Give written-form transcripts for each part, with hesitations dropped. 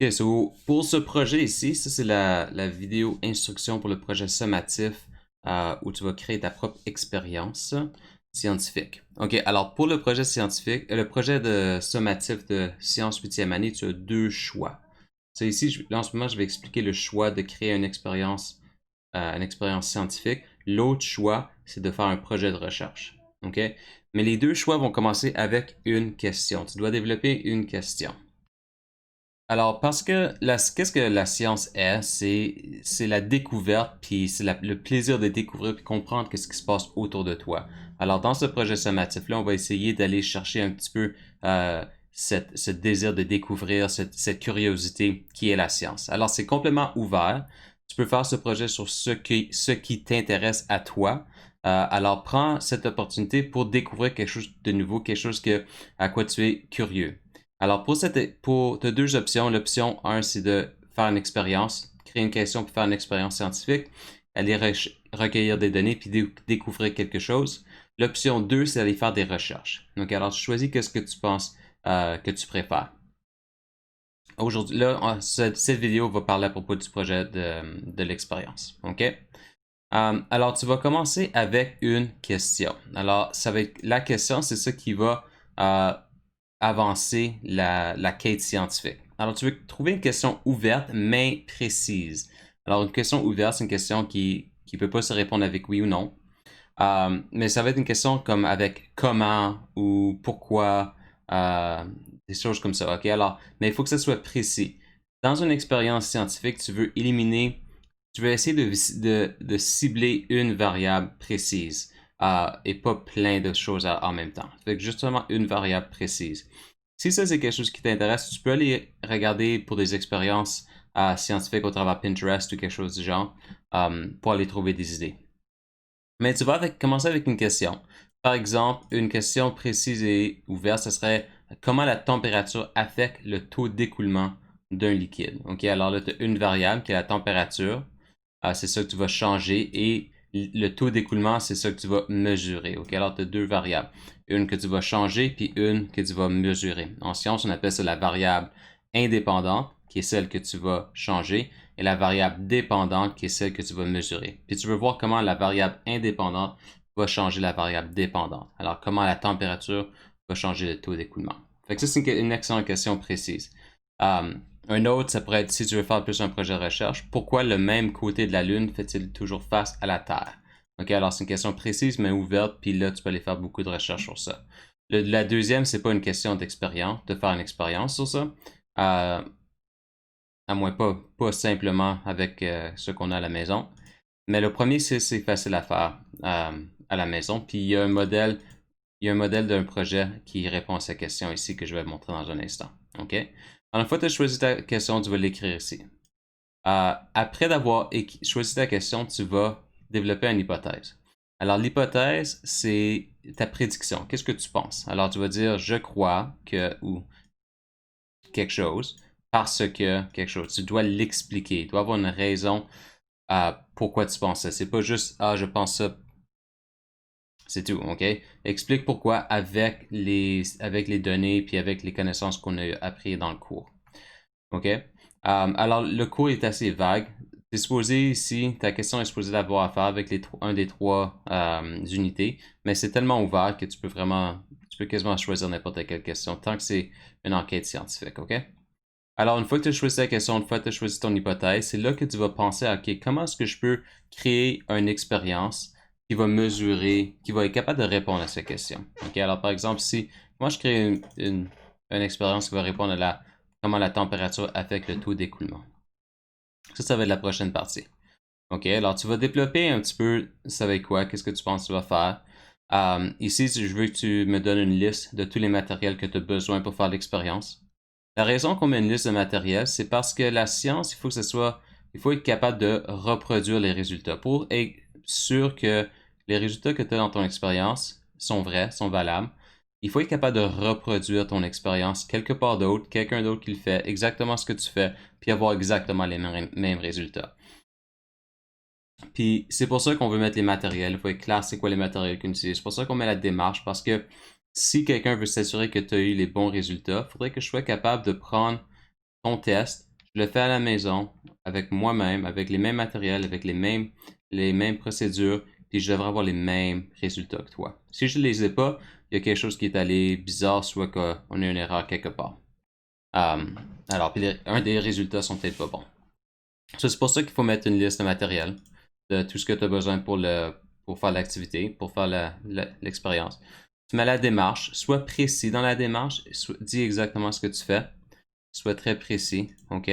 Ok, so, pour ce projet ici, ça c'est la vidéo instruction pour le projet sommatif où tu vas créer ta propre expérience scientifique. Ok, alors pour le projet scientifique, le projet de sommatif de sciences 8e année, tu as deux choix. C'est ici, là en ce moment, je vais expliquer le choix de créer une expérience scientifique. L'autre choix, c'est de faire un projet de recherche. Ok, mais les deux choix vont commencer avec une question. Tu dois développer une question. Alors, parce que qu'est-ce que la science est? C'est la découverte, puis c'est le plaisir de découvrir puis comprendre qu'est-ce qui se passe autour de toi. Alors, dans ce projet sommatif-là, on va essayer d'aller chercher un petit peu ce désir de découvrir, cette curiosité qui est la science. Alors, c'est complètement ouvert. Tu peux faire ce projet sur ce qui t'intéresse à toi. Alors, prends cette opportunité pour découvrir quelque chose de nouveau, quelque chose à quoi tu es curieux. Alors, pour t'as deux options. L'option 1, c'est de faire une expérience, créer une question pour faire une expérience scientifique, aller recueillir des données puis découvrir quelque chose. L'option 2, c'est d'aller faire des recherches. Donc, alors, tu choisis qu'est-ce que tu penses que tu préfères. Aujourd'hui, là, cette vidéo va parler à propos du projet de l'expérience. OK? Alors, tu vas commencer avec une question. Alors, ça va être la question, c'est ça qui va avancer la quête scientifique. Alors, tu veux trouver une question ouverte, mais précise. Alors, une question ouverte, c'est une question qui peut pas se répondre avec oui ou non. Mais ça va être une question comme avec comment ou pourquoi, euh, des choses comme ça. OK? Alors, mais il faut que ça soit précis. Dans une expérience scientifique, tu veux essayer de cibler une variable précise et pas plein de choses en même temps. Fait que justement une variable précise. Si ça c'est quelque chose qui t'intéresse, tu peux aller regarder pour des expériences scientifiques au travers Pinterest ou quelque chose du genre pour aller trouver des idées. Mais tu vas commencer avec une question. Par exemple, une question précise et ouverte, ce serait comment la température affecte le taux d'écoulement d'un liquide. Ok, alors là, tu as une variable qui est la température. C'est ça que tu vas changer et le taux d'écoulement, c'est ça que tu vas mesurer. Ok, alors tu as deux variables. Une que tu vas changer puis une que tu vas mesurer. En science, on appelle ça la variable indépendante, qui est celle que tu vas changer, et la variable dépendante, qui est celle que tu vas mesurer. Puis tu veux voir comment la variable indépendante va changer la variable dépendante. Alors, comment la température va changer le taux d'écoulement. Fait que ça, c'est une excellente question précise. Un autre, ça pourrait être si tu veux faire plus un projet de recherche, pourquoi le même côté de la Lune fait-il toujours face à la Terre? Ok, alors c'est une question précise mais ouverte, puis là, tu peux aller faire beaucoup de recherches sur ça. La deuxième, c'est pas une question d'expérience, de faire une expérience sur ça. Euh, à moins pas simplement avec ce qu'on a à la maison. Mais le premier, c'est facile à faire à la maison. Puis il y a un modèle d'un projet qui répond à cette question ici que je vais montrer dans un instant. OK? Alors, une fois que tu as choisi ta question, tu vas l'écrire ici. Après d'avoir choisi ta question, tu vas développer une hypothèse. Alors, l'hypothèse, c'est ta prédiction. Qu'est-ce que tu penses? Alors, tu vas dire je crois que ou quelque chose parce que quelque chose. Tu dois l'expliquer. Tu dois avoir une raison à pourquoi tu penses ça. C'est pas juste je pense ça. C'est tout, OK? Explique pourquoi avec les données puis avec les connaissances qu'on a appris dans le cours. OK? Alors, le cours est assez vague. C'est supposé ici, ta question est supposée d'avoir à faire avec un des trois unités, mais c'est tellement ouvert que tu peux quasiment choisir n'importe quelle question tant que c'est une enquête scientifique, OK? Alors, une fois que tu as choisi ta question, une fois que tu as choisi ton hypothèse, c'est là que tu vas penser à, OK, comment est-ce que je peux créer une expérience qui va mesurer, qui va être capable de répondre à cette question. OK, alors par exemple, si moi je crée une expérience qui va répondre à comment la température affecte le taux d'écoulement. Ça va être la prochaine partie. OK, alors tu vas développer un petit peu, ça va être quoi, qu'est-ce que tu penses que tu vas faire. Ici, je veux que tu me donnes une liste de tous les matériels que tu as besoin pour faire l'expérience. La raison qu'on met une liste de matériel, c'est parce que la science, il faut être capable de reproduire les résultats pour être sûr que les résultats que tu as dans ton expérience sont vrais, sont valables. Il faut être capable de reproduire ton expérience quelque part d'autre, quelqu'un d'autre qui le fait, exactement ce que tu fais, puis avoir exactement les mêmes résultats. Puis c'est pour ça qu'on veut mettre les matériels. Il faut être clair c'est quoi les matériels qu'on utilise. C'est pour ça qu'on met la démarche parce que si quelqu'un veut s'assurer que tu as eu les bons résultats, il faudrait que je sois capable de prendre ton test Je le fais à la maison, avec moi-même, avec les mêmes matériels, avec les mêmes procédures, puis je devrais avoir les mêmes résultats que toi. Si je ne les ai pas, il y a quelque chose qui est allé bizarre, soit qu'on a une erreur quelque part. Euh, alors, puis un des résultats sont peut-être pas bons. C'est pour ça qu'il faut mettre une liste de matériel, de tout ce que tu as besoin pour faire l'activité, pour faire l'expérience. Tu mets la démarche, sois précis dans la démarche, dis exactement ce que tu fais, sois très précis, ok?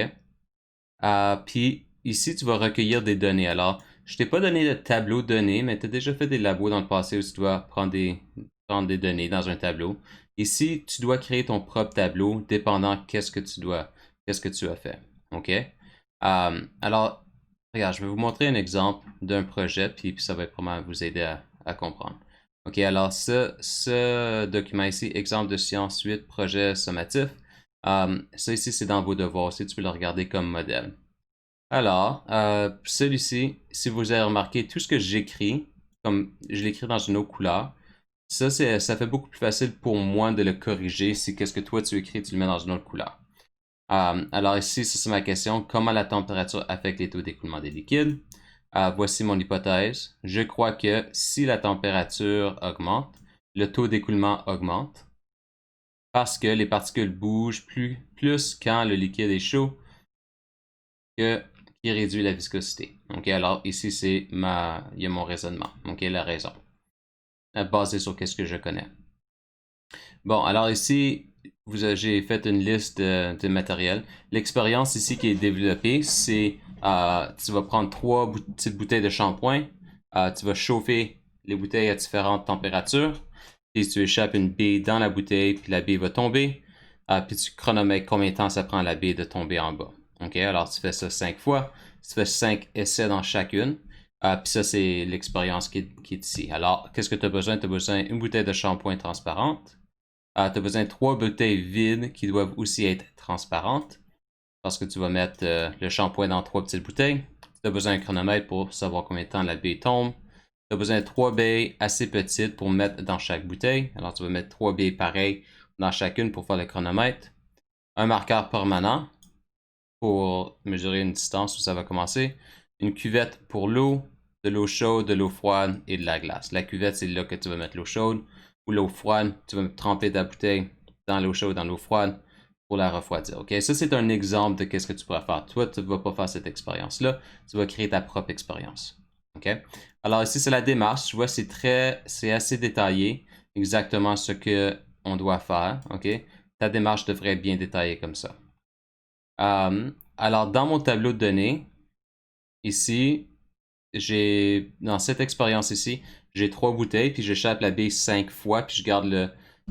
Puis ici, tu vas recueillir des données. Alors, je t'ai pas donné de tableau de données, mais tu as déjà fait des labos dans le passé où tu dois prendre des données dans un tableau. Ici, tu dois créer ton propre tableau dépendant qu'est-ce que tu as fait. OK? Alors, regarde, je vais vous montrer un exemple d'un projet, puis ça va vraiment vous aider à comprendre. OK, alors ce document ici, exemple de science 8, projet sommatif, ça ici, c'est dans vos devoirs aussi, tu peux le regarder comme modèle. Alors, celui-ci, si vous avez remarqué, tout ce que j'écris, comme je l'écris dans une autre couleur, ça fait beaucoup plus facile pour moi de le corriger si qu'est-ce que toi tu écris, tu le mets dans une autre couleur. Alors ici, ça c'est ma question. Comment la température affecte les taux d'écoulement des liquides? Voici mon hypothèse. Je crois que si la température augmente, le taux d'écoulement augmente parce que les particules bougent plus quand le liquide est chaud qui réduit la viscosité. Ok, alors ici il y a mon raisonnement. Ok, la raison. Basé sur qu'est-ce que je connais. Bon, alors ici, j'ai fait une liste de matériel. L'expérience ici qui est développée, c'est tu vas prendre trois petites bouteilles de shampoing, tu vas chauffer les bouteilles à différentes températures, puis tu échappes une bille dans la bouteille, puis la bille va tomber, puis tu chronomètres combien de temps ça prend à la bille de tomber en bas. Ok, alors tu fais ça 5 fois, tu fais 5 essais dans chacune. Puis ça, c'est l'expérience qui est ici. Alors, qu'est-ce que tu as besoin? Tu as besoin d'une bouteille de shampoing transparente. Tu as besoin de trois bouteilles vides qui doivent aussi être transparentes parce que tu vas mettre le shampoing dans trois petites bouteilles. Tu as besoin d'un chronomètre pour savoir combien de temps la bille tombe. Tu as besoin de trois billes assez petites pour mettre dans chaque bouteille. Alors tu vas mettre trois billes pareilles dans chacune pour faire le chronomètre. Un marqueur permanent pour mesurer une distance où ça va commencer. Une cuvette pour l'eau, de l'eau chaude, de l'eau froide et de la glace. La cuvette, c'est là que tu vas mettre l'eau chaude. Ou l'eau froide, tu vas tremper ta bouteille dans l'eau chaude, dans l'eau froide pour la refroidir. Ok, ça c'est un exemple de qu'est-ce que tu pourras faire. Toi, tu ne vas pas faire cette expérience-là. Tu vas créer ta propre expérience. Ok. Alors ici c'est la démarche. Tu vois, c'est assez détaillé, exactement ce que on doit faire. Ok. Ta démarche devrait être bien détaillée comme ça. Alors dans mon tableau de données, ici, dans cette expérience ici, j'ai trois bouteilles, puis j'échappe la bille 5 fois, puis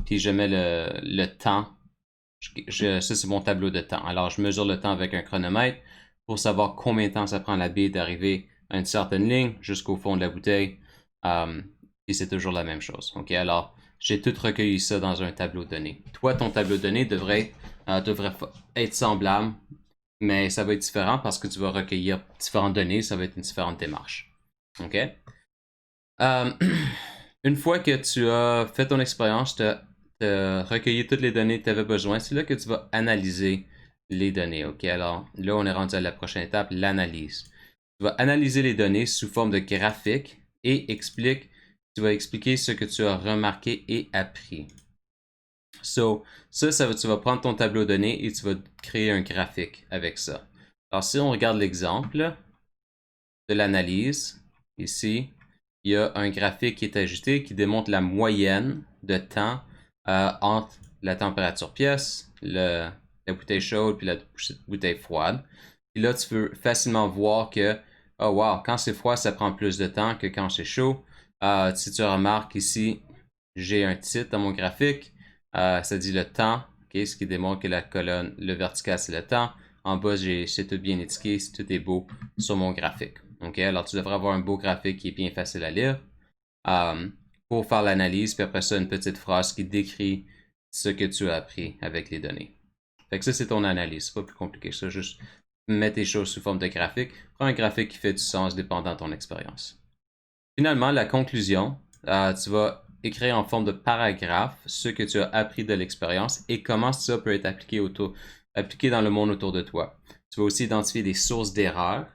puis je mets le temps. Ça, c'est mon tableau de temps. Alors, je mesure le temps avec un chronomètre pour savoir combien de temps ça prend à la bille d'arriver à une certaine ligne jusqu'au fond de la bouteille. Puis c'est toujours la même chose. OK, alors, j'ai tout recueilli ça dans un tableau de données. Toi, ton tableau de données devrait être semblable, mais ça va être différent parce que tu vas recueillir différentes données, ça va être une différente démarche. OK? Euh, une fois que tu as fait ton expérience, tu as recueilli toutes les données que tu avais besoin, c'est là que tu vas analyser les données. OK? Alors là, on est rendu à la prochaine étape, l'analyse. Tu vas analyser les données sous forme de graphique et tu vas expliquer ce que tu as remarqué et appris. Tu vas prendre ton tableau de données et tu vas créer un graphique avec ça. Alors, si on regarde l'exemple de l'analyse, ici, il y a un graphique qui est ajouté qui démontre la moyenne de temps entre la température pièce, la bouteille chaude puis la bouteille froide. Et là, tu peux facilement voir que, oh wow, quand c'est froid, ça prend plus de temps que quand c'est chaud. Si tu remarques ici, j'ai un titre dans mon graphique. Ça dit le temps, okay, ce qui démontre que la colonne, le vertical, c'est le temps. En bas, c'est tout bien indiqué, tout est beau sur mon graphique. Okay? Alors, tu devrais avoir un beau graphique qui est bien facile à lire pour faire l'analyse, puis après ça, une petite phrase qui décrit ce que tu as appris avec les données. Fait que ça, c'est ton analyse. C'est pas plus compliqué que ça. Juste mettre tes choses sous forme de graphique. Prends un graphique qui fait du sens dépendant de ton expérience. Finalement, la conclusion, tu vas écrire en forme de paragraphe ce que tu as appris de l'expérience et comment ça peut être appliqué appliquer dans le monde autour de toi. Tu vas aussi identifier des sources d'erreurs.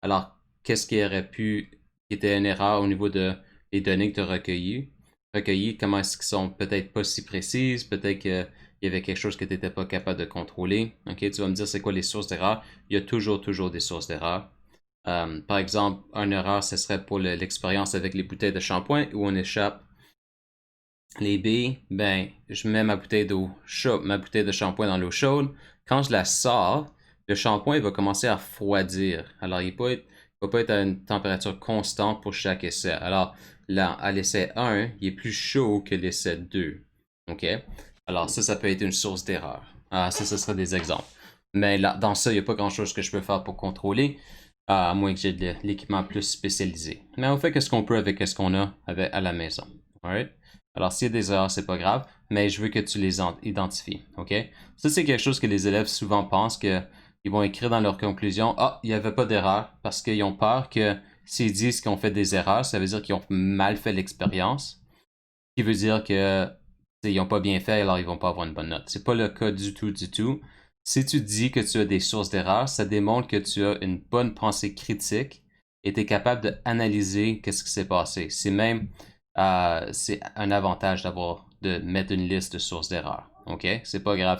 Alors, qu'est-ce qui aurait pu, qui était une erreur au niveau des données que tu as recueillies, comment est-ce qu'ils sont peut-être pas si précises, peut-être qu'il y avait quelque chose que tu n'étais pas capable de contrôler. Ok, tu vas me dire c'est quoi les sources d'erreur. Il y a toujours des sources d'erreur. Par exemple, une erreur, ce serait pour l'expérience avec les bouteilles de shampoing où on échappe les billes. Ben, je mets ma bouteille d'eau chaude, ma bouteille de shampoing dans l'eau chaude. Quand je la sors, le shampoing va commencer à refroidir. Alors, il va pas être à une température constante pour chaque essai. Alors, là, à l'essai 1, il est plus chaud que l'essai 2. OK? Alors, ça peut être une source d'erreur. Ah, ça, ce serait des exemples. Mais là, dans ça, il n'y a pas grand-chose que je peux faire pour contrôler, à moins que j'ai de l'équipement plus spécialisé. Mais on fait ce qu'on peut avec ce qu'on a à la maison. Alright? Alors, s'il y a des erreurs, c'est pas grave, mais je veux que tu les identifies. OK? Ça, c'est quelque chose que les élèves souvent pensent qu'ils vont écrire dans leur conclusion. Ah, il n'y avait pas d'erreur parce qu'ils ont peur que s'ils disent qu'ils ont fait des erreurs, ça veut dire qu'ils ont mal fait l'expérience. Ce qui veut dire que ils n'ont pas bien fait, alors ils vont pas avoir une bonne note. C'est pas le cas du tout, du tout. Si tu dis que tu as des sources d'erreurs, ça démontre que tu as une bonne pensée critique et tu es capable d'analyser qu'est-ce qui s'est passé. C'est un avantage de mettre une liste de sources d'erreurs. OK? C'est pas grave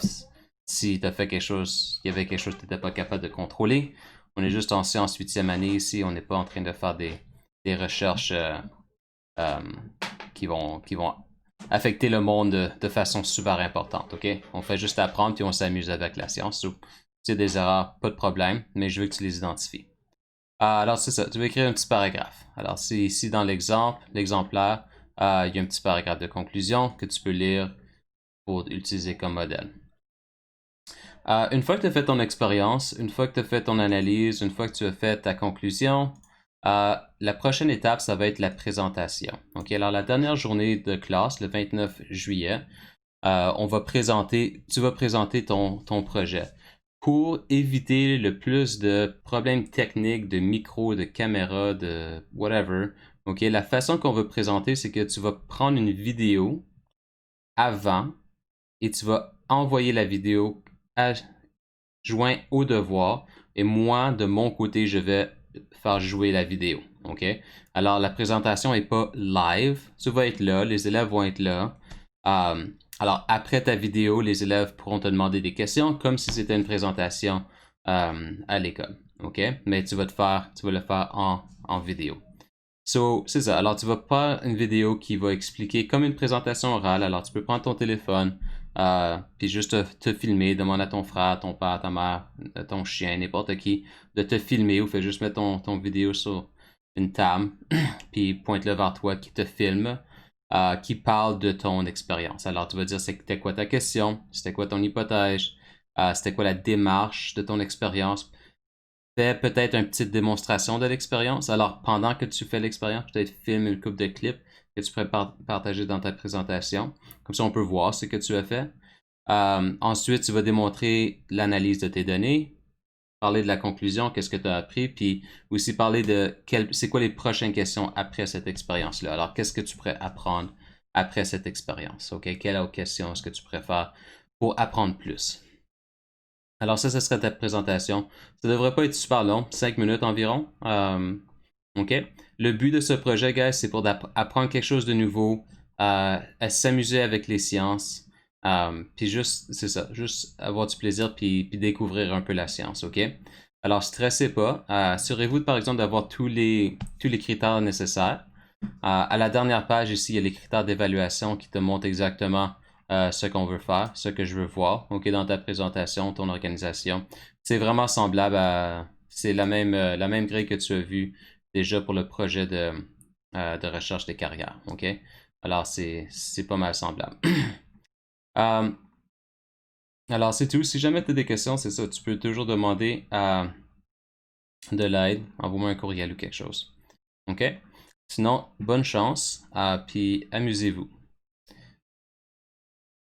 si tu as fait quelque chose, il y avait quelque chose que tu n'étais pas capable de contrôler. On est juste en sciences 8e année ici, on n'est pas en train de faire des recherches euh, qui vont affecter le monde de façon super importante, OK? On fait juste apprendre puis on s'amuse avec la science. So, si y a des erreurs, pas de problème, mais je veux que tu les identifies. Alors, c'est ça, tu vas écrire un petit paragraphe. Alors, c'est ici dans l'exemplaire, il y a un petit paragraphe de conclusion que tu peux lire pour utiliser comme modèle. Une fois que tu as fait ton expérience, une fois que tu as fait ton analyse, une fois que tu as fait ta conclusion, la prochaine étape, ça va être la présentation. OK, alors la dernière journée de classe, le 29 juillet, tu vas présenter ton projet. Pour éviter le plus de problèmes techniques, de micro, de caméra, de whatever, OK, la façon qu'on va présenter, c'est que tu vas prendre une vidéo avant et tu vas envoyer la vidéo joint au devoir et moi, de mon côté, je vais faire jouer la vidéo. OK? Alors, la présentation n'est pas live. Tu vas être là, les élèves vont être là. Alors, après ta vidéo, les élèves pourront te demander des questions comme si c'était une présentation à l'école. OK? Mais tu vas le faire en vidéo. So, c'est ça. Alors, tu vas faire une vidéo qui va expliquer comme une présentation orale. Alors, tu peux prendre ton téléphone, puis juste te filmer, demander à ton frère, ton père, ta mère, ton chien, n'importe qui, de te filmer ou fais juste mettre ton vidéo sur une table, puis pointe-le vers toi qui te filme, qui parle de ton expérience. Alors, tu vas dire c'était quoi ta question, c'était quoi ton hypothèse, c'était quoi la démarche de ton expérience. Fais peut-être une petite démonstration de l'expérience. Alors, pendant que tu fais l'expérience, peut-être filme une coupe de clips que tu pourrais partager dans ta présentation. Comme ça, on peut voir ce que tu as fait. Ensuite, tu vas démontrer l'analyse de tes données, parler de la conclusion, qu'est-ce que tu as appris, puis aussi parler de c'est quoi les prochaines questions après cette expérience-là. Alors, qu'est-ce que tu pourrais apprendre après cette expérience? OK? Quelle autre question est-ce que tu préfères pour apprendre plus? Alors ça, ce serait ta présentation. Ça devrait pas être super long, 5 minutes environ. OK? Le but de ce projet, guys, c'est pour apprendre quelque chose de nouveau, à s'amuser avec les sciences, puis juste, c'est ça, juste avoir du plaisir puis découvrir un peu la science, OK? Alors, stressez pas. Assurez-vous, par exemple, d'avoir tous les critères nécessaires. À la dernière page ici, il y a les critères d'évaluation qui te montrent exactement ce qu'on veut faire, ce que je veux voir, OK, dans ta présentation, ton organisation. C'est vraiment semblable c'est la même grille que tu as vue déjà pour le projet de recherche des carrières, OK? Alors, c'est pas mal semblable. Euh, alors, c'est tout. Si jamais tu as des questions, c'est ça, tu peux toujours demander de l'aide, envoie-moi un courriel ou quelque chose. OK? Sinon, bonne chance, puis amusez-vous.